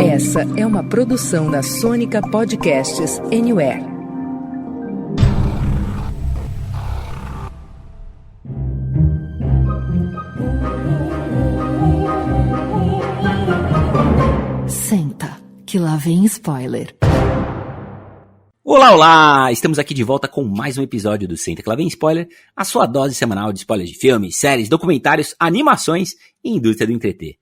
Essa é uma produção da Sônica Podcasts Anywhere. Senta, que lá vem spoiler. Olá, olá! Estamos aqui de volta com mais um episódio do Senta que lá vem spoiler, a sua dose semanal de spoilers de filmes, séries, documentários, animações e indústria do entreter.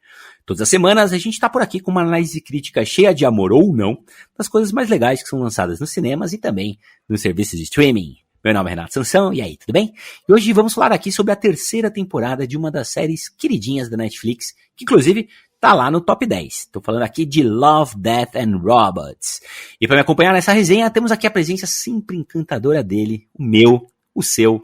Todas as semanas a gente tá por aqui com uma análise crítica cheia de amor ou não das coisas mais legais que são lançadas nos cinemas e também nos serviços de streaming. Meu nome é Renato Sansão, e aí, tudo bem? E hoje vamos falar aqui sobre a terceira temporada de uma das séries queridinhas da Netflix, que inclusive tá lá no top 10. Tô falando aqui de Love, Death and Robots. E para me acompanhar nessa resenha, temos aqui a presença sempre encantadora dele, o meu, o seu,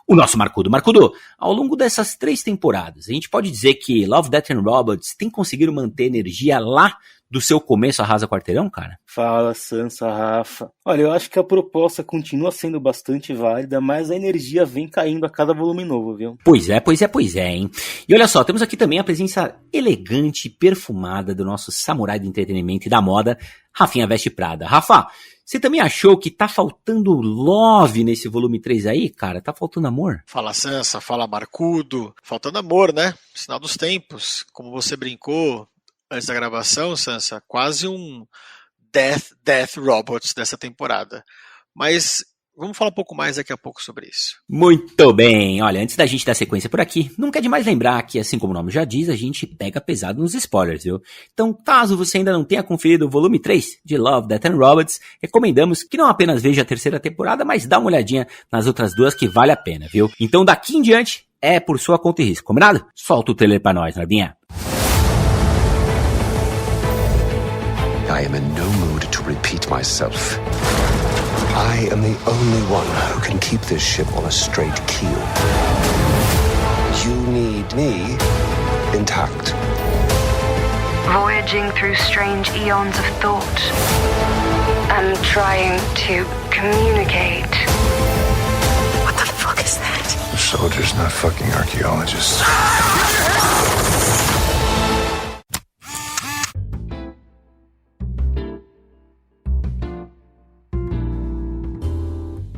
o nosso Marcudo. Marcudo, ao longo dessas 3 temporadas, a gente pode dizer que Love, Death and Robots tem conseguido manter energia lá do seu começo arrasa quarteirão, cara? Fala, Sansa, Rafa. Olha, eu acho que a proposta continua sendo bastante válida, mas a energia vem caindo a cada volume novo, viu? Pois é, hein? E olha só, temos aqui também a presença elegante e perfumada do nosso samurai do entretenimento e da moda, Rafinha Veste Prada. Rafa, você também achou que tá faltando love nesse volume 3 aí, cara? Tá faltando amor? Fala, Sansa, fala, Marcudo. Faltando amor, né? Sinal dos tempos. Como você brincou antes da gravação, Sansa, quase um Death Robots dessa temporada. Mas vamos falar um pouco mais daqui a pouco sobre isso. Muito bem, olha, antes da gente dar sequência por aqui, nunca é demais lembrar que, assim como o nome já diz, a gente pega pesado nos spoilers, viu? Então, caso você ainda não tenha conferido o volume 3 de Love, Death and Robots, recomendamos que não apenas veja a terceira temporada, mas dá uma olhadinha nas outras 2 que vale a pena, viu? Então, daqui em diante, é por sua conta e risco, combinado? Solta o trailer pra nós, Nardinha. I am in no mood to repeat myself. I am the only one who can keep this ship on a straight keel. You need me intact. Voyaging through strange eons of thought and trying to communicate. What the fuck is that? The soldiers, not fucking archaeologists.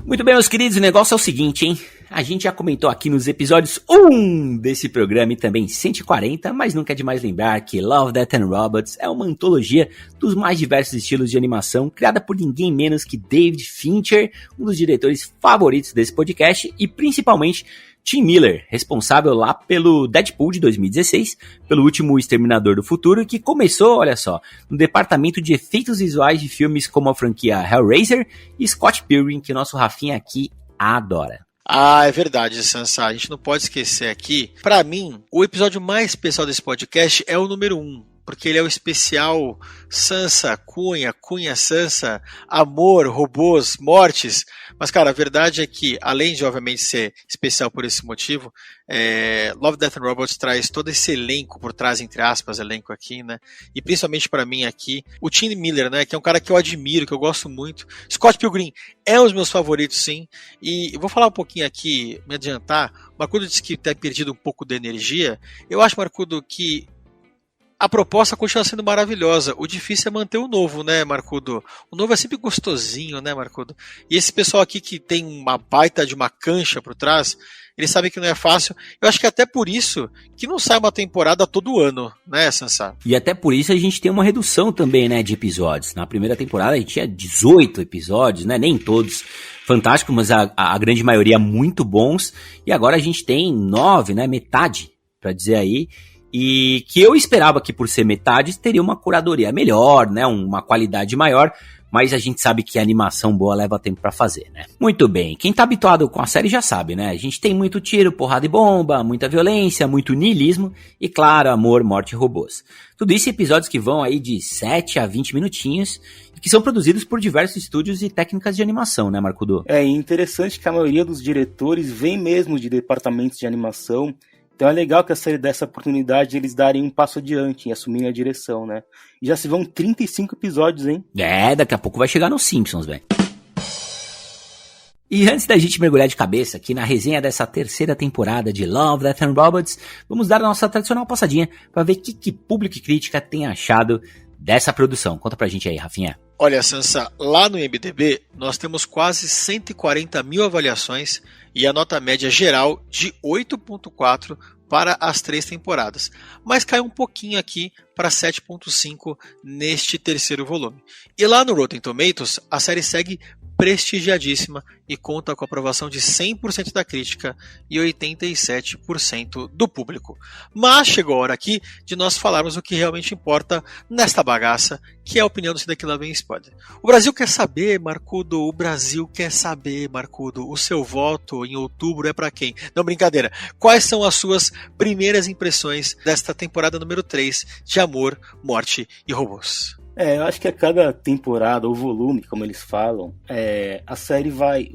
Muito bem, meus queridos, o negócio é o seguinte, hein? A gente já comentou aqui nos episódios 1 desse programa e também 140, mas nunca é demais lembrar que Love, Death and Robots é uma antologia dos mais diversos estilos de animação, criada por ninguém menos que David Fincher, um dos diretores favoritos desse podcast, e principalmente Tim Miller, responsável lá pelo Deadpool de 2016, pelo último Exterminador do Futuro, que começou, olha só, no departamento de efeitos visuais de filmes como a franquia Hellraiser e Scott Pilgrim, que o nosso Rafinha aqui adora. Ah, é verdade, Sansa. A gente não pode esquecer aqui. Pra mim, o episódio mais especial desse podcast é o número 1. Porque ele é o especial Sansa, Cunha Sansa, amor, robôs, mortes. Mas, cara, a verdade é que, além de, obviamente, ser especial por esse motivo, Love, Death and Robots traz todo esse elenco por trás, entre aspas, elenco aqui, né? E principalmente pra mim aqui, o Tim Miller, né? Que é um cara que eu admiro, que eu gosto muito. Scott Pilgrim é um dos meus favoritos, sim. E eu vou falar um pouquinho aqui, me adiantar. Marcudo disse que tem perdido um pouco de energia. Eu acho, Marcudo, que a proposta continua sendo maravilhosa. O difícil é manter o novo, né, Marcudo? O novo é sempre gostosinho, né, Marcudo? E esse pessoal aqui que tem uma baita de uma cancha por trás, eles sabem que não é fácil. Eu acho que é até por isso que não sai uma temporada todo ano, né, Sansa? E até por isso a gente tem uma redução também, né, de episódios. Na primeira temporada a gente tinha 18 episódios, né, nem todos fantásticos, mas a grande maioria muito bons. E agora a gente tem 9, né, metade, pra dizer aí. E que eu esperava que por ser metade teria uma curadoria melhor, né, uma qualidade maior, mas a gente sabe que a animação boa leva tempo pra fazer, né? Muito bem, quem tá habituado com a série já sabe, né? A gente tem muito tiro, porrada e bomba, muita violência, muito niilismo e, claro, amor, morte e robôs. Tudo isso em episódios que vão aí de 7 a 20 minutinhos e que são produzidos por diversos estúdios e técnicas de animação, né, Marcudo? É interessante que a maioria dos diretores vem mesmo de departamentos de animação. Então é legal que a série dê essa oportunidade de eles darem um passo adiante e assumirem a direção, né? E já se vão 35 episódios, hein? Daqui a pouco vai chegar nos Simpsons, velho. E antes da gente mergulhar de cabeça aqui na resenha dessa terceira temporada de Love, Death and Robots, vamos dar a nossa tradicional passadinha para ver o que público e crítica tem achado dessa produção. Conta pra gente aí, Rafinha. Olha, Sansa, lá no IMDb nós temos quase 140 mil avaliações e a nota média geral de 8.4 para as 3 temporadas, mas cai um pouquinho aqui para 7.5 neste terceiro volume. E lá no Rotten Tomatoes, a série segue prestigiadíssima e conta com a aprovação de 100% da crítica e 87% do público. Mas chegou a hora aqui de nós falarmos o que realmente importa nesta bagaça, que é a opinião do Senta Que Lá Vem Spoiler. O Brasil quer saber, Marcudo, o Brasil quer saber, Marcudo, o seu voto em outubro é para quem? Não, brincadeira. Quais são as suas primeiras impressões desta temporada número 3 de Amor, Morte e Robôs? Eu acho que a cada temporada, ou volume, como eles falam, a série vai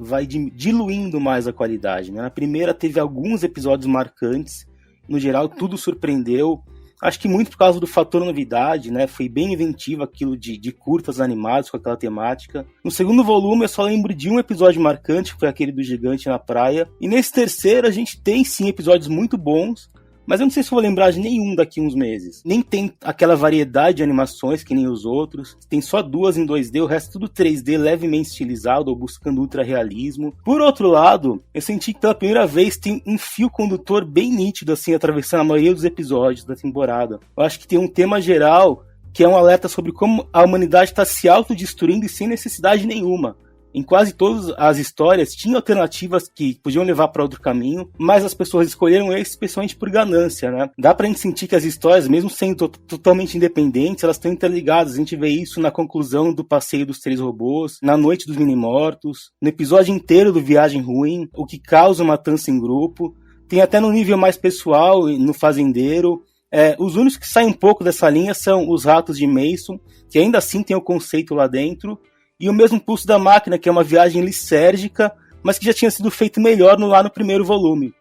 diluindo mais a qualidade, né? Na primeira teve alguns episódios marcantes, no geral tudo surpreendeu, acho que muito por causa do fator novidade, né? Foi bem inventivo aquilo de curtas animados com aquela temática. No segundo volume eu só lembro de um episódio marcante, que foi aquele do gigante na praia, e nesse terceiro a gente tem sim episódios muito bons, mas eu não sei se vou lembrar de nenhum daqui a uns meses. Nem tem aquela variedade de animações que nem os outros. Tem só 2 em 2D, o resto tudo 3D, levemente estilizado ou buscando ultra-realismo. Por outro lado, eu senti que pela primeira vez tem um fio condutor bem nítido, assim, atravessando a maioria dos episódios da temporada. Eu acho que tem um tema geral que é um alerta sobre como a humanidade está se autodestruindo e sem necessidade nenhuma. Em quase todas as histórias tinha alternativas que podiam levar para outro caminho, mas as pessoas escolheram esse especialmente por ganância, né? Dá pra gente sentir que as histórias, mesmo sendo totalmente independentes, elas estão interligadas. A gente vê isso na conclusão do Passeio dos 3 Robôs, na Noite dos Mini-Mortos, no episódio inteiro do Viagem Ruim, o que causa uma matança em grupo. Tem até no nível mais pessoal, no Fazendeiro. Os únicos que saem um pouco dessa linha são os Ratos de Mason, que ainda assim tem o conceito lá dentro, e o mesmo Pulso da Máquina, que é uma viagem lisérgica, mas que já tinha sido feito melhor lá no primeiro volume.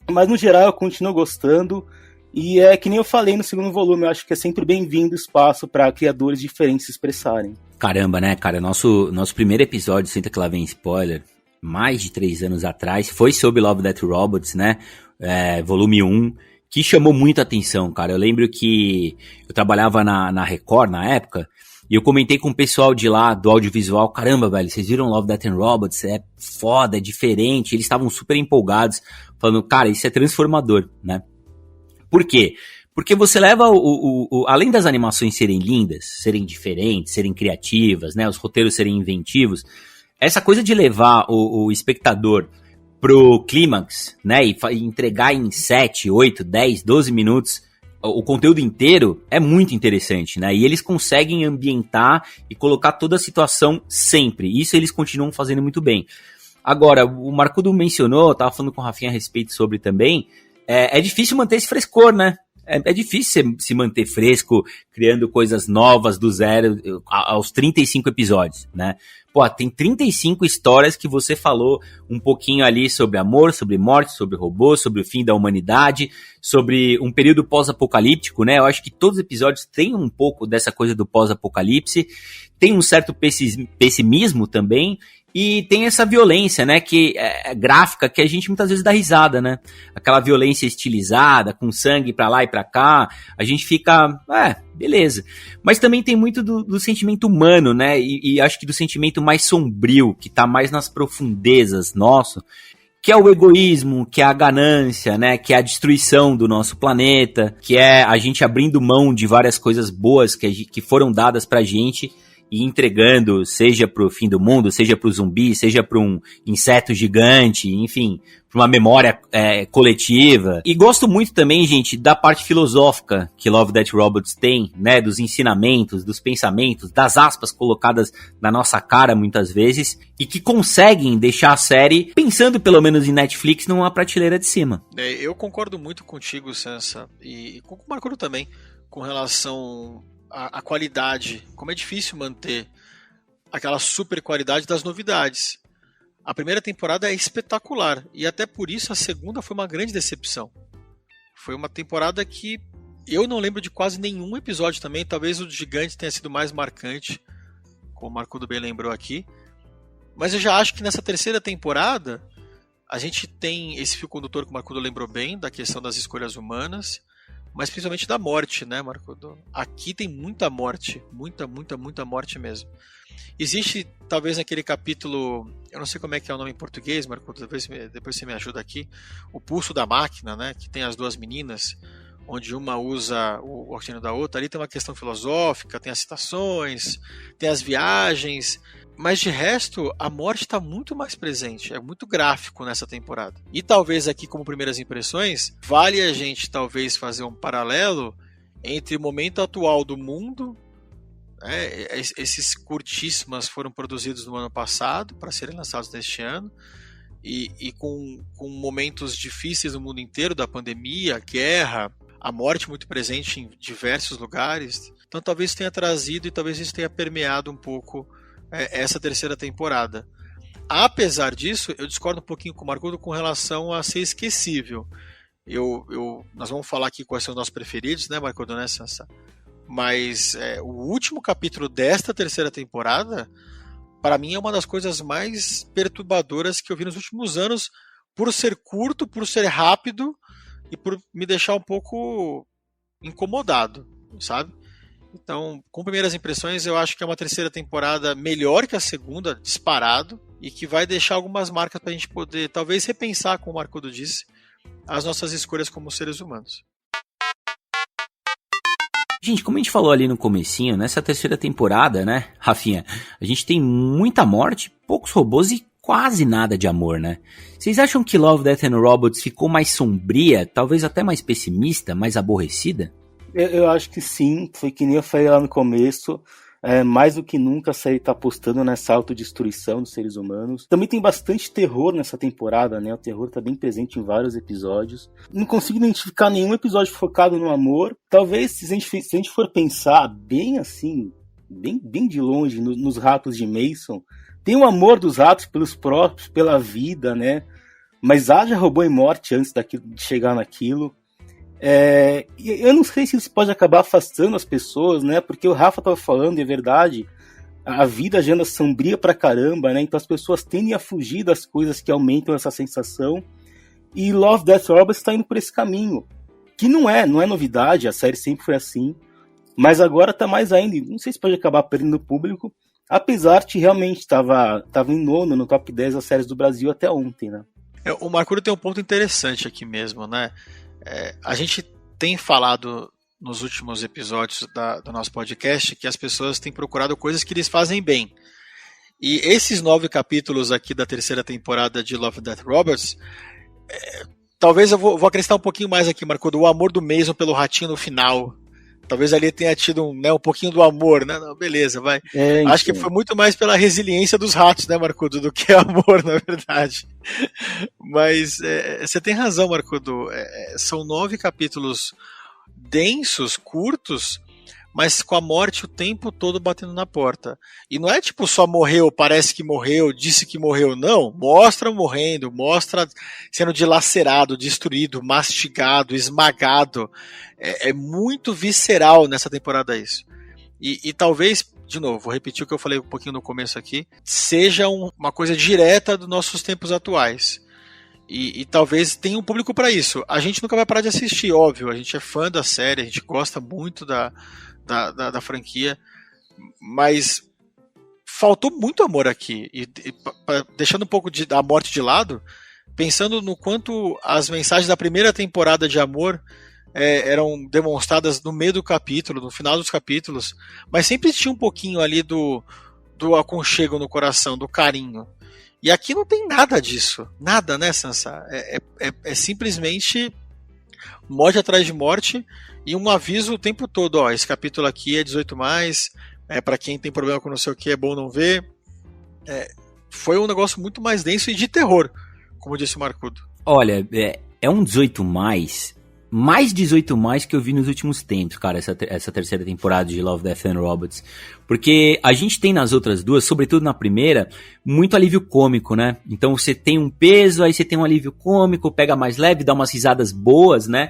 Mas no geral eu continuo gostando, e é que nem eu falei no segundo volume, eu acho que é sempre bem-vindo espaço para criadores diferentes se expressarem. Caramba, né, cara? Nosso primeiro episódio, Senta Que Lá Vem Spoiler, mais de 3 anos atrás, foi sobre Love, Death and Robots, né? Volume 1, que chamou muita atenção, cara. Eu lembro que eu trabalhava na Record na época, e eu comentei com o pessoal de lá, do audiovisual, caramba, velho, vocês viram Love, Death and Robots? É foda, é diferente. Eles estavam super empolgados, falando, cara, isso é transformador, né? Por quê? Porque você leva, além das animações serem lindas, serem diferentes, serem criativas, né? Os roteiros serem inventivos, essa coisa de levar o espectador pro clímax, né? E entregar em 7, 8, 10, 12 minutos o conteúdo inteiro é muito interessante, né? E eles conseguem ambientar e colocar toda a situação sempre. Isso eles continuam fazendo muito bem. Agora, o Marcudo mencionou, eu tava falando com o Rafinha a respeito sobre também, é difícil manter esse frescor, né? É difícil se manter fresco, criando coisas novas do zero aos 35 episódios, né? Pô, tem 35 histórias que você falou um pouquinho ali sobre amor, sobre morte, sobre robô, sobre o fim da humanidade, sobre um período pós-apocalíptico, né? Eu acho que todos os episódios têm um pouco dessa coisa do pós-apocalipse, tem um certo pessimismo também, e tem essa violência, né, que é gráfica, que a gente muitas vezes dá risada, né? Aquela violência estilizada, com sangue pra lá e pra cá, a gente fica, beleza. Mas também tem muito do sentimento humano, né? E acho que do sentimento mais sombrio, que tá mais nas profundezas nosso, que é o egoísmo, que é a ganância, né? Que é a destruição do nosso planeta, que é a gente abrindo mão de várias coisas boas que foram dadas pra gente, e entregando, seja pro fim do mundo, seja pro zumbi, seja pra um inseto gigante, enfim, pra uma memória coletiva. E gosto muito também, gente, da parte filosófica que Love, Death and Robots tem, né, dos ensinamentos, dos pensamentos, das aspas colocadas na nossa cara muitas vezes, e que conseguem deixar a série, pensando pelo menos em Netflix, numa prateleira de cima. Eu concordo muito contigo, Sansa, e com o Marco também, com relação a qualidade, como é difícil manter aquela super qualidade das novidades. A primeira temporada é espetacular, e até por isso a segunda foi uma grande decepção. Foi uma temporada que eu não lembro de quase nenhum episódio também, talvez o Gigante tenha sido mais marcante, como o Marcudo bem lembrou aqui, Mas eu já acho que nessa terceira temporada a gente tem esse fio condutor que o Marcudo lembrou bem, da questão das escolhas humanas, mas principalmente da morte, né, Marcudo? Aqui tem muita morte, muita morte mesmo. Existe, talvez naquele capítulo, eu não sei como é que é o nome em português, Marcudo, depois você me ajuda aqui, o Pulso da Máquina, né, que tem as duas meninas, onde uma usa o oxigênio da outra. Ali tem uma questão filosófica, tem as citações, tem as viagens, mas de resto a morte está muito mais presente, é muito gráfico nessa temporada. E talvez aqui, como primeiras impressões, vale a gente talvez fazer um paralelo entre o momento atual do mundo, né? Esses curtíssimas foram produzidos no ano passado para serem lançados neste ano, e com momentos difíceis no mundo inteiro, da pandemia, guerra, a morte muito presente em diversos lugares. Então talvez isso tenha trazido e talvez isso tenha permeado um pouco essa terceira temporada. Apesar disso, eu discordo um pouquinho com o Marcudo com relação a ser esquecível. Nós vamos falar aqui quais são os nossos preferidos, né, Marcudo, né, Sansa? Mas o último capítulo desta terceira temporada, para mim, é uma das coisas mais perturbadoras que eu vi nos últimos anos, por ser curto, por ser rápido e por me deixar um pouco incomodado, sabe? Então, com primeiras impressões, eu acho que é uma terceira temporada melhor que a segunda, disparado, e que vai deixar algumas marcas para a gente poder, talvez, repensar, como o Marcudo disse, as nossas escolhas como seres humanos. Gente, como a gente falou ali no comecinho, nessa terceira temporada, né, Rafinha, a gente tem muita morte, poucos robôs e quase nada de amor, né? Vocês acham que Love, Death and Robots ficou mais sombria, talvez até mais pessimista, mais aborrecida? Eu acho que sim, foi que nem eu falei lá no começo, mais do que nunca a série tá apostando nessa autodestruição dos seres humanos. Também tem bastante terror nessa temporada, né? O terror tá bem presente em vários episódios. Não consigo identificar nenhum episódio focado no amor. Talvez, se a gente for pensar bem assim, bem de longe, nos ratos de Mason, tem o amor dos ratos pelos próprios, pela vida, né? Mas haja robô e morte antes de chegar naquilo. Eu não sei se isso pode acabar afastando as pessoas, né? Porque o Rafa tava falando, e é verdade, a vida já anda sombria pra caramba, né? Então as pessoas tendem a fugir das coisas que aumentam essa sensação. E Love, Death and Robots está indo por esse caminho. Que não é novidade, a série sempre foi assim. Mas agora tá mais ainda. Não sei se pode acabar perdendo o público. Apesar de realmente estava em nono, no top 10 das séries do Brasil até ontem, né? O Marcudo tem um ponto interessante aqui mesmo, né? A gente tem falado nos últimos episódios do nosso podcast que as pessoas têm procurado coisas que eles fazem bem. E esses 9 capítulos aqui da terceira temporada de Love, Death and Robots, talvez eu vou acrescentar um pouquinho mais aqui, Marcudo, o amor do Mason pelo ratinho no final. Talvez ali tenha tido um pouquinho do amor, né? Não, beleza, vai. Acho que foi muito mais pela resiliência dos ratos, né, Marcudo, do que amor, na verdade. Mas você tem razão, Marcudo. São 9 capítulos densos, curtos, mas com a morte o tempo todo batendo na porta. E não é tipo só morreu, parece que morreu, disse que morreu, não. Mostra morrendo, mostra sendo dilacerado, destruído, mastigado, esmagado. É muito visceral nessa temporada isso. E talvez, de novo, vou repetir o que eu falei um pouquinho no começo aqui, seja uma coisa direta dos nossos tempos atuais. E talvez tenha um público para isso. A gente nunca vai parar de assistir, óbvio. A gente é fã da série, a gente gosta muito da franquia, mas faltou muito amor aqui. Deixando um pouco da morte de lado, pensando no quanto as mensagens da primeira temporada de amor eram demonstradas no meio do capítulo, no final dos capítulos, mas sempre tinha um pouquinho ali do aconchego no coração, do carinho. E aqui não tem nada disso. Nada, né, Sansa? É simplesmente morte atrás de morte e um aviso o tempo todo. Ó, esse capítulo aqui é 18+, pra quem tem problema com não sei o que, é bom não ver. Foi um negócio muito mais denso e de terror, como disse o Marcudo. Olha, é um 18+, mais 18+ que eu vi nos últimos tempos, cara, essa terceira temporada de Love, Death and Robots. Porque a gente tem nas outras duas, sobretudo na primeira, muito alívio cômico, né? Então você tem um peso, aí você tem um alívio cômico, pega mais leve, dá umas risadas boas, né?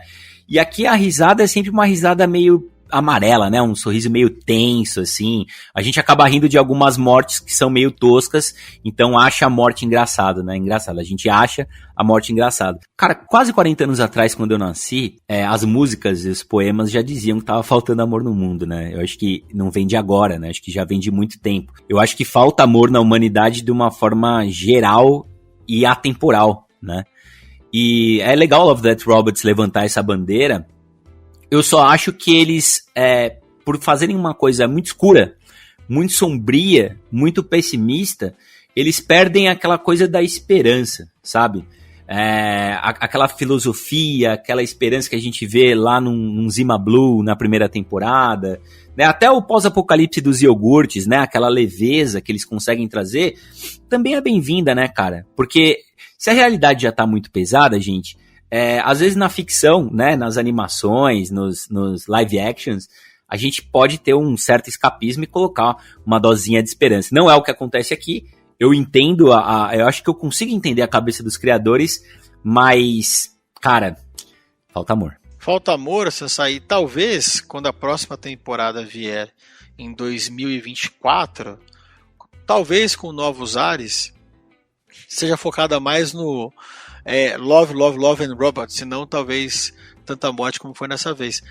E aqui a risada é sempre uma risada meio amarela, né? Um sorriso meio tenso, assim. A gente acaba rindo de algumas mortes que são meio toscas, então acha a morte engraçada, né? Engraçado, a gente acha a morte engraçada. Cara, quase 40 anos atrás, quando eu nasci, as músicas e os poemas já diziam que tava faltando amor no mundo, né? Eu acho que não vem de agora, né? Acho que já vem de muito tempo. Eu acho que falta amor na humanidade de uma forma geral e atemporal, né? E é legal Love, Death Robots levantar essa bandeira. Eu só acho que eles, por fazerem uma coisa muito escura, muito sombria, muito pessimista, eles perdem aquela coisa da esperança, sabe? Aquela filosofia, aquela esperança que a gente vê lá num Zima Blue na primeira temporada, né? Até o pós-apocalipse dos iogurtes, né? Aquela leveza que eles conseguem trazer, também é bem-vinda, né, cara? Porque se a realidade já tá muito pesada, gente, às vezes na ficção, né, nas animações, nos live actions, a gente pode ter um certo escapismo e colocar uma dosinha de esperança. Não é o que acontece aqui. Eu entendo, eu acho que eu consigo entender a cabeça dos criadores, mas, cara, falta amor. Falta amor, Sansai, e talvez quando a próxima temporada vier em 2024, talvez com novos ares, seja focada mais no Love, Love, Love and Robots, se não talvez tanta morte como foi nessa vez.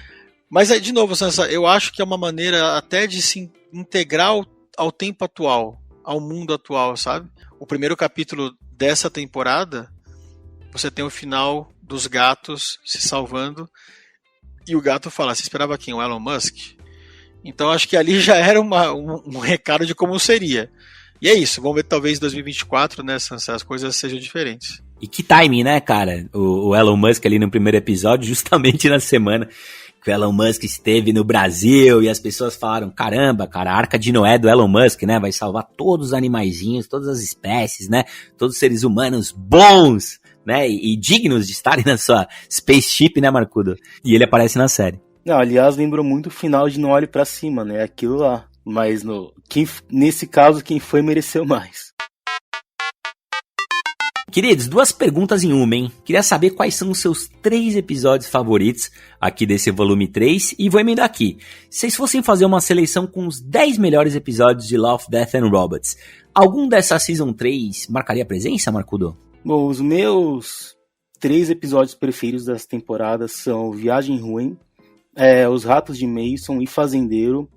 Mas, de novo, Sansa, eu acho que é uma maneira até de se integrar ao tempo atual, ao mundo atual, sabe? O primeiro capítulo dessa temporada, você tem o final dos gatos se salvando e o gato fala, você esperava quem? O Elon Musk? Então acho que ali já era um recado de como seria. E é isso, vamos ver talvez em 2024, né, Sansa, as coisas sejam diferentes. E que timing, né, cara? O Elon Musk ali no primeiro episódio, justamente na semana que o Elon Musk esteve no Brasil e as pessoas falaram, caramba, cara, a Arca de Noé do Elon Musk, né, vai salvar todos os animaizinhos, todas as espécies, né, todos os seres humanos bons, né, e dignos de estarem na sua spaceship, né, Marcudo? E ele aparece na série. Não, aliás, lembrou muito o final de Não Olhe Pra Cima, né, aquilo lá. Mas nesse caso, quem foi mereceu mais. Queridos, 2 perguntas em uma, hein? Queria saber quais são os seus 3 episódios favoritos aqui desse volume 3 e vou emendar aqui. Se vocês fossem fazer uma seleção com os 10 melhores episódios de Love, Death and Robots, algum dessa Season 3 marcaria presença, Marcudo? Bom, os meus 3 episódios preferidos dessa temporada são Viagem Ruim, Os Ratos de Mason e Fazendeiro.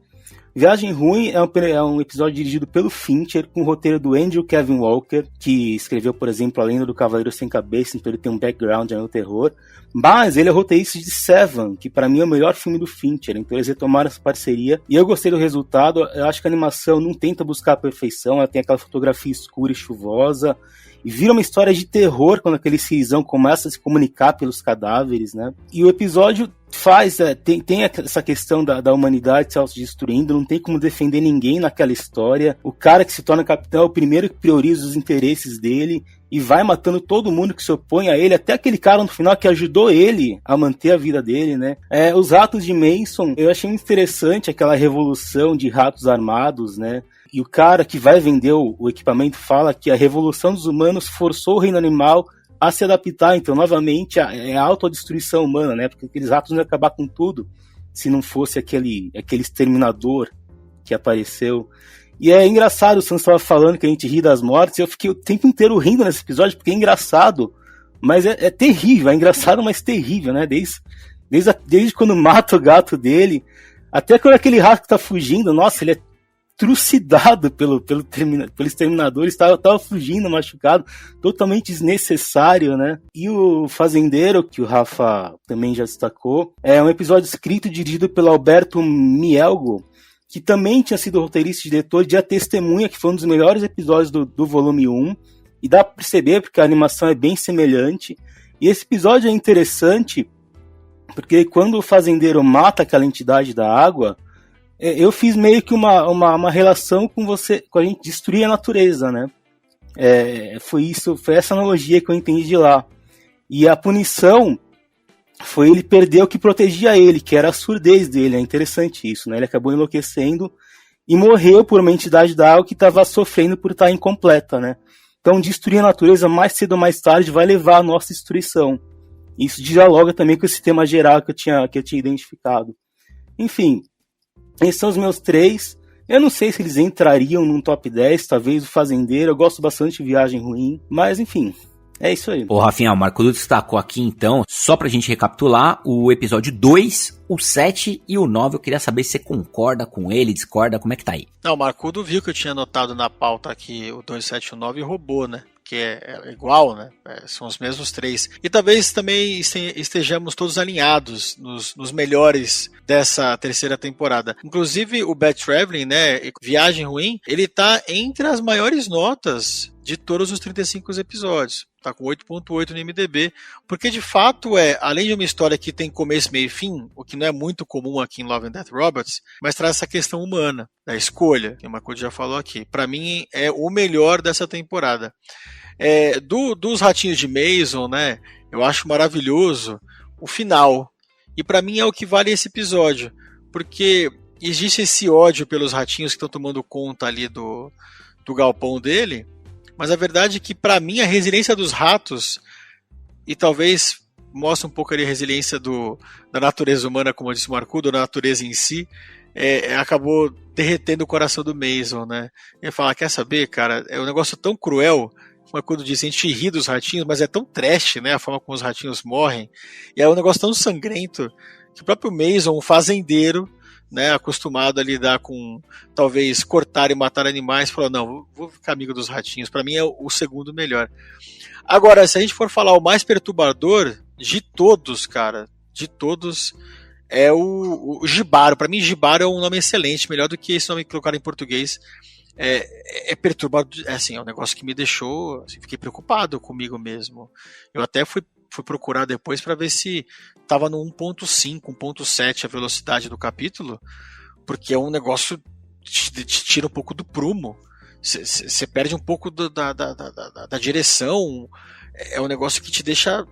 Viagem Ruim é um episódio dirigido pelo Fincher, com o roteiro do Andrew Kevin Walker, que escreveu, por exemplo, A Lenda do Cavaleiro Sem Cabeça, então ele tem um background no terror. Mas ele é roteirista de Seven, que para mim é o melhor filme do Fincher, então eles retomaram essa parceria. E eu gostei do resultado, eu acho que a animação não tenta buscar a perfeição, ela tem aquela fotografia escura e chuvosa, e vira uma história de terror quando aquele cisão começa a se comunicar pelos cadáveres, né? E o episódio tem essa questão da humanidade se autodestruindo, não tem como defender ninguém naquela história. O cara que se torna capitão é o primeiro que prioriza os interesses dele e vai matando todo mundo que se opõe a ele, até aquele cara no final que ajudou ele a manter a vida dele, né? Os Ratos de Mason, eu achei muito interessante aquela revolução de ratos armados, né? E o cara que vai vender o equipamento fala que a revolução dos humanos forçou o reino animal a se adaptar. Então, novamente, é a autodestruição humana, né? Porque aqueles ratos não iam acabar com tudo se não fosse aquele exterminador que apareceu. E é engraçado, o Sam estava falando que a gente ri das mortes, eu fiquei o tempo inteiro rindo nesse episódio, porque é engraçado, mas é terrível, é engraçado, mas terrível, né? Desde quando mata o gato dele, até quando aquele rato que tá fugindo, nossa, ele é trucidado pelo exterminador, estava fugindo, machucado, totalmente desnecessário, né? E o Fazendeiro, que o Rafa também já destacou, é um episódio escrito e dirigido pelo Alberto Mielgo, que também tinha sido roteirista e diretor de A Testemunha, que foi um dos melhores episódios do volume 1, e dá pra perceber porque a animação é bem semelhante, e esse episódio é interessante porque quando o fazendeiro mata aquela entidade da água, eu fiz meio que uma relação com a gente destruir a natureza, né? Foi essa analogia que eu entendi de lá. E a punição foi ele perder o que protegia ele, que era a surdez dele. É interessante isso, né? Ele acabou enlouquecendo e morreu por uma entidade da água que estava sofrendo por estar incompleta, né? Então, destruir a natureza mais cedo ou mais tarde vai levar à nossa destruição. Isso dialoga também com esse tema geral que eu tinha identificado. Enfim, esses são os meus 3. Eu não sei se eles entrariam num top 10, talvez o Fazendeiro. Eu gosto bastante de Viagem Ruim, mas enfim, é isso aí. Ô, Rafinha, o Marcudo destacou aqui então, só pra gente recapitular, o episódio 2, o 7 e o 9. Eu queria saber se você concorda com ele, discorda, como é que tá aí? Não, o Marcudo viu que eu tinha anotado na pauta aqui o 2, 7 e o 9 e roubou, né? Que é igual, né? São os mesmos 3. E talvez também estejamos todos alinhados nos melhores dessa terceira temporada. Inclusive o Bad Traveling, né? Viagem Ruim, ele tá entre as maiores notas de todos os 35 episódios. Tá com 8.8 no IMDb, porque de fato além de uma história que tem começo, meio e fim, o que não é muito comum aqui em Love and Death Robots, mas traz essa questão humana, da escolha, que o Marco já falou aqui. Pra mim é o melhor dessa temporada. Dos Ratinhos de Mason, né, eu acho maravilhoso o final, e pra mim é o que vale esse episódio, porque existe esse ódio pelos ratinhos que estão tomando conta ali do galpão dele. Mas a verdade é que, para mim, a resiliência dos ratos, e talvez mostre um pouco ali a resiliência da natureza humana, como eu disse o Marcudo, da natureza em si, acabou derretendo o coração do Mason, né? Ele fala, quer saber, cara, é um negócio tão cruel, o Marcudo disse, a gente ri dos ratinhos, mas é tão trash, né, a forma como os ratinhos morrem, e é um negócio tão sangrento, que o próprio Mason, um fazendeiro, né, acostumado a lidar com, talvez, cortar e matar animais, falou, não, vou ficar amigo dos ratinhos, pra mim é o segundo melhor. Agora, se a gente for falar o mais perturbador de todos, cara, de todos, é o Jibaro. Pra mim, Jibaro é um nome excelente, melhor do que esse nome que colocaram em português. É perturbador, assim, é um negócio que me deixou, assim, fiquei preocupado comigo mesmo. Eu até fui procurar depois para ver se estava no 1.5, 1.7 a velocidade do capítulo, porque é um negócio que te tira um pouco do prumo, você perde um pouco da direção, é um negócio que te deixa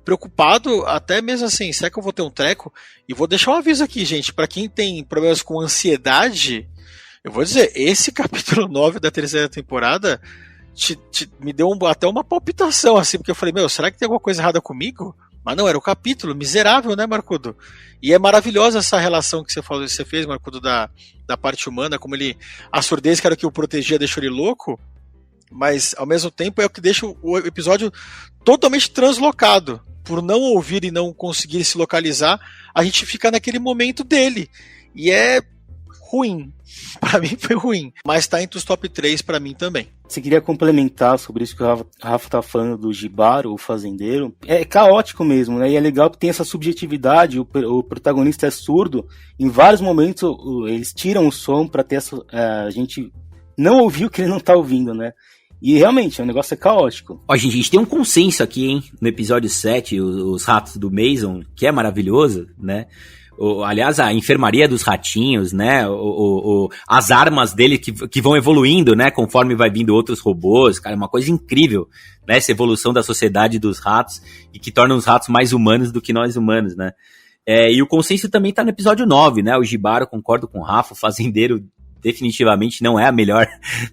preocupado, até mesmo assim, será que eu vou ter um treco? E vou deixar um aviso aqui, gente, para quem tem problemas com ansiedade, eu vou dizer, esse capítulo 9 da terceira temporada me deu até uma palpitação, assim, porque eu falei, será que tem alguma coisa errada comigo? Mas não, era o capítulo, miserável, né, Marcudo? E é maravilhosa essa relação que você fez, Marcudo, da parte humana, como a surdez que era o que o protegia deixou ele louco, mas ao mesmo tempo é o que deixa o episódio totalmente translocado. Por não ouvir e não conseguir se localizar, a gente fica naquele momento dele. E é ruim. Pra mim foi ruim. Mas tá entre os top 3 pra mim também. Você queria complementar sobre isso que o Rafa tá falando do Jibaro, o fazendeiro. É caótico mesmo, né? E é legal que tem essa subjetividade. O protagonista é surdo. Em vários momentos eles tiram o som pra ter a gente não ouvir o que ele não tá ouvindo, né? E realmente, o negócio é caótico. Ó, gente, a gente tem um consenso aqui, hein? No episódio 7, os ratos do Mason, que é maravilhoso, né? Aliás, a enfermaria dos ratinhos, né? As armas dele que vão evoluindo, né? Conforme vai vindo outros robôs, cara, é uma coisa incrível, né? Essa evolução da sociedade dos ratos e que torna os ratos mais humanos do que nós humanos, né? E o consenso também tá no episódio 9, né? O Jibaro, concordo com o Rafa, o fazendeiro definitivamente não é a melhor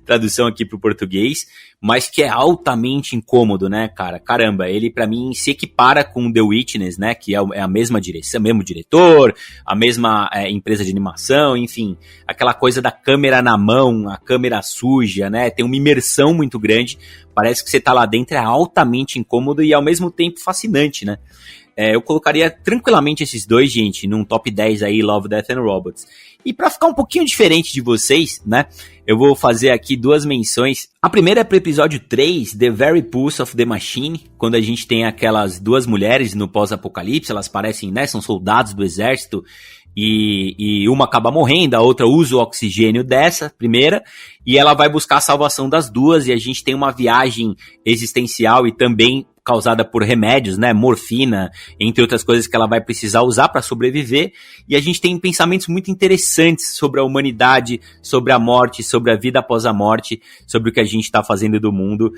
tradução aqui pro português, mas que é altamente incômodo, né, cara? Caramba, ele pra mim se equipara com The Witness, né, que é a mesma direção, mesmo diretor, a mesma empresa de animação, enfim, aquela coisa da câmera na mão, a câmera suja, né, tem uma imersão muito grande, parece que você tá lá dentro, é altamente incômodo e ao mesmo tempo fascinante, né? Eu colocaria tranquilamente esses dois, gente, num top 10 aí, Love, Death and Robots. E pra ficar um pouquinho diferente de vocês, né, eu vou fazer aqui duas menções. A primeira é pro episódio 3, The Very Pulse of the Machine, quando a gente tem aquelas duas mulheres no pós-apocalipse, elas parecem, né, são soldados do exército, e uma acaba morrendo, a outra usa o oxigênio dessa, primeira, e ela vai buscar a salvação das duas, e a gente tem uma viagem existencial e também causada por remédios, né, morfina, entre outras coisas que ela vai precisar usar para sobreviver, e a gente tem pensamentos muito interessantes sobre a humanidade, sobre a morte, sobre a vida após a morte, sobre o que a gente está fazendo do mundo.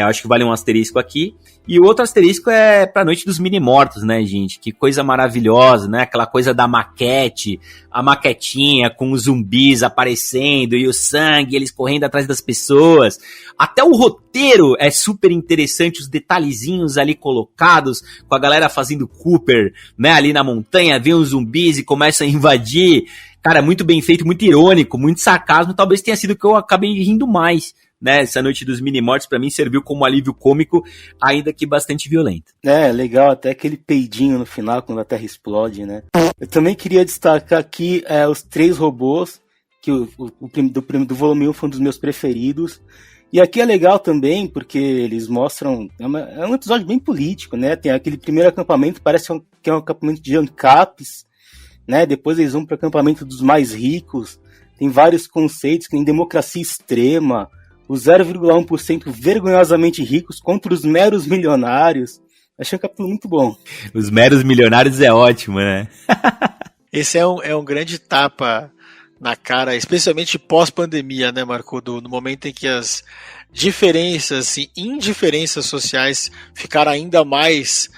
Acho que vale um asterisco aqui. E o outro asterisco é pra Noite dos Mini-Mortos, né, gente? Que coisa maravilhosa, né? Aquela coisa da maquete, a maquetinha com os zumbis aparecendo e o sangue, eles correndo atrás das pessoas. Até o roteiro é super interessante, os detalhezinhos certinhos ali colocados, com a galera fazendo Cooper, né, ali na montanha, vem os zumbis e começam a invadir. Cara, muito bem feito, muito irônico, muito sarcasmo, talvez tenha sido que eu acabei rindo mais, né, essa noite dos mini-mortes pra mim serviu como alívio cômico, ainda que bastante violento. Legal, até aquele peidinho no final, quando a Terra explode, né. Eu também queria destacar aqui os 3 robôs, que do volume 1 foi um dos meus preferidos. E aqui é legal também, porque eles mostram... É um episódio bem político, né, tem aquele primeiro acampamento, parece que é um acampamento de ANCAPs, né, depois eles vão para o acampamento dos mais ricos, tem vários conceitos, que tem democracia extrema, os 0,1% vergonhosamente ricos contra os meros milionários. Achei um capítulo muito bom. Os meros milionários é ótimo, né? Esse é um grande tapa na cara, especialmente pós-pandemia, né, Marcudo? No momento em que as diferenças e indiferenças sociais ficaram ainda mais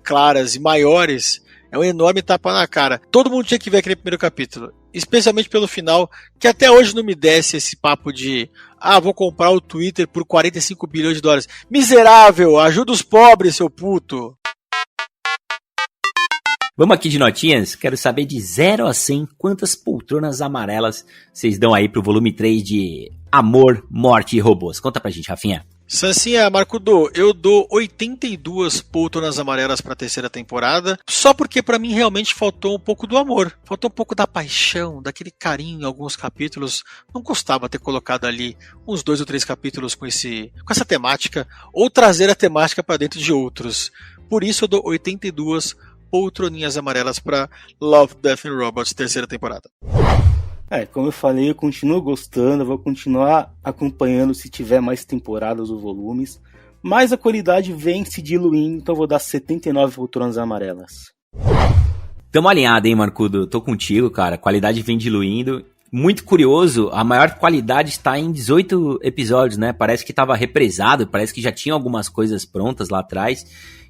claras e maiores, é um enorme tapa na cara. Todo mundo tinha que ver aquele primeiro capítulo, especialmente pelo final, que até hoje não me desce esse papo de vou comprar o Twitter por 45 bilhões de dólares. Miserável, ajuda os pobres, seu puto. Vamos aqui de notinhas, quero saber de 0 a 100 quantas poltronas amarelas vocês dão aí pro volume 3 de Amor, Morte e Robôs. Conta pra gente, Rafinha. Sancinha, Marcudo, eu dou 82 poltronas amarelas pra 3ª temporada, só porque pra mim realmente faltou um pouco do amor, faltou um pouco da paixão, daquele carinho em alguns capítulos. Não custava ter colocado ali uns 2 ou 3 capítulos com essa temática, ou trazer a temática pra dentro de outros. Por isso eu dou 82 poltroninhas amarelas pra Love, Death and Robots 3ª temporada. Como eu falei, eu continuo gostando, eu vou continuar acompanhando se tiver mais temporadas ou volumes, mas a qualidade vem se diluindo, então eu vou dar 79 poltronas amarelas. Tamo alinhado, hein, Marcudo? Tô contigo, cara. A qualidade vem diluindo. Muito curioso, a maior qualidade está em 18 episódios, né? Parece que tava represado, parece que já tinha algumas coisas prontas lá atrás.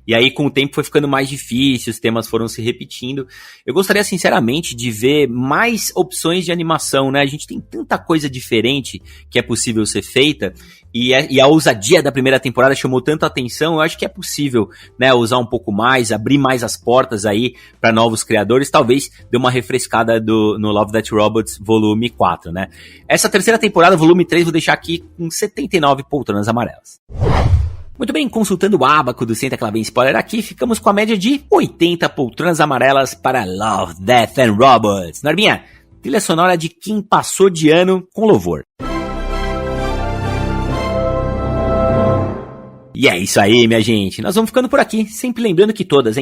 E aí, com o tempo, foi ficando mais difícil, os temas foram se repetindo. Eu gostaria, sinceramente, de ver mais opções de animação, né? A gente tem tanta coisa diferente que é possível ser feita, e a ousadia da primeira temporada chamou tanta atenção, eu acho que é possível, né, usar um pouco mais, abrir mais as portas aí para novos criadores, talvez dê uma refrescada no Love, Death and Robots volume 4, né? Essa 3ª temporada, volume 3, vou deixar aqui com 79 poltronas amarelas. Muito bem, consultando o ábaco do Senta Que Lá Vem Spoiler aqui, ficamos com a média de 80 poltronas amarelas para Love, Death and Robots. Norbinha, trilha sonora de quem passou de ano com louvor. E é isso aí, minha gente. Nós vamos ficando por aqui, sempre lembrando que todas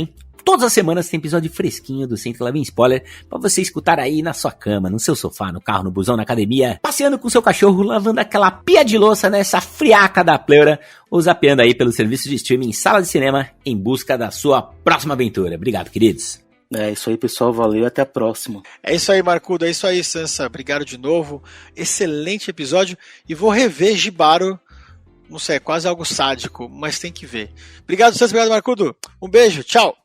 as semanas tem episódio fresquinho do Senta Que Lá Vem Spoiler pra você escutar aí na sua cama, no seu sofá, no carro, no busão, na academia, passeando com seu cachorro, lavando aquela pia de louça nessa friaca da pleura, ou zapeando aí pelo serviço de streaming Sala de Cinema em busca da sua próxima aventura. Obrigado, queridos. É isso aí, pessoal. Valeu, até a próxima. É isso aí, Marcudo. É isso aí, Sansa. Obrigado de novo. Excelente episódio. E vou rever Jibaro. Não sei, é quase algo sádico, mas tem que ver. Obrigado, Sansa. Obrigado, Marcudo. Um beijo. Tchau.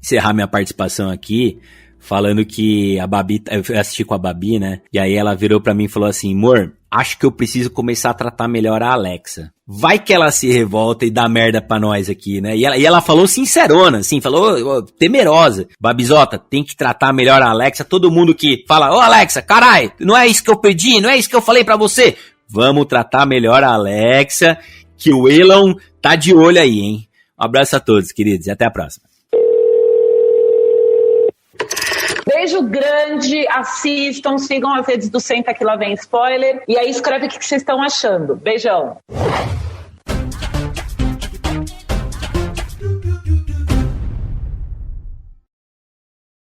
Encerrar minha participação aqui falando que a Babi, eu assisti com a Babi, né? E aí ela virou pra mim e falou assim: amor, acho que eu preciso começar a tratar melhor a Alexa. Vai que ela se revolta e dá merda pra nós aqui, né? E ela falou sincerona, assim, falou temerosa. Babizota, tem que tratar melhor a Alexa. Todo mundo que fala: ô Alexa, carai, não é isso que eu pedi, não é isso que eu falei pra você. Vamos tratar melhor a Alexa, que o Elon tá de olho aí, hein? Um abraço a todos, queridos, e até a próxima. Beijo grande, assistam, sigam as redes do Senta Que Lá Vem Spoiler e aí escreve o que vocês estão achando. Beijão.